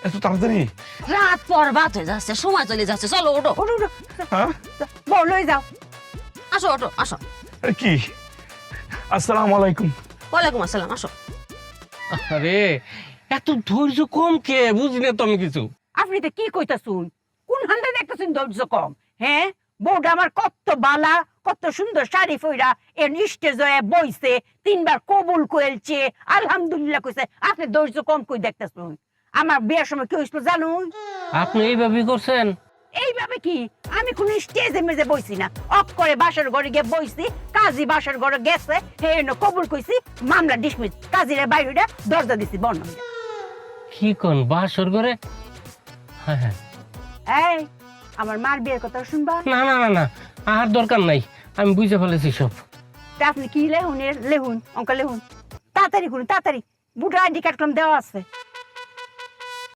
এত তাড়াতাড়ি? রাত বরবাদ হয়ে যাচ্ছে, সময় চলে যাচ্ছে, চলো ওঠো। ওঠো, ওঠো। হ্যাঁ? বউ লই যাও। আসো ওঠো, আসো। আরে কি? আসসালামু আলাইকুম। ওয়ালাইকুম আসসালাম, আসো। আরে এত ধৈর্য কম কে, বুঝি না তো আমি কিছু। আপনি তো কি কইতাছুন? কোন হান্দা দেখতেছুন ধৈর্য কম? হ্যাঁ, বউটা আমার কত বালা, কত সুন্দর শাড়ি পইরা এর স্টেজে বইছে, 3বার কবুল কইলছে, আলহামদুলিল্লাহ কইছে। আপনি ধৈর্য কম কই দেখতেছুন? আমার বিয়ের সময় কি হইছিল জানুন? আপনি এইভাবেই করছেন? এইভাবে কি? আমি কোন স্টেজে মেজে বইছি না, অফ করে বাসার ঘরে গিয়ে বইছি। কাজী বাসার ঘরে গেছে, হে কবুল কইছি, মামলা ডিসমিস। কাজীরে বাইরে দরজা দিছি বন্ধ। কি কোন বাসর করে? হ্যাঁ হ্যাঁ। এই, আমার মার বিয়ের কথা শুনবা? না না না না, আর দরকার নাই, আমি বুঝে ফেলেছি সব। তা আপনি কি লেহুন? লেহুন অঙ্ক লেহুন, তাড়াতাড়ি করুন, তাড়াতাড়ি। বুটার আইডি কার্ড দেওয়া আছে।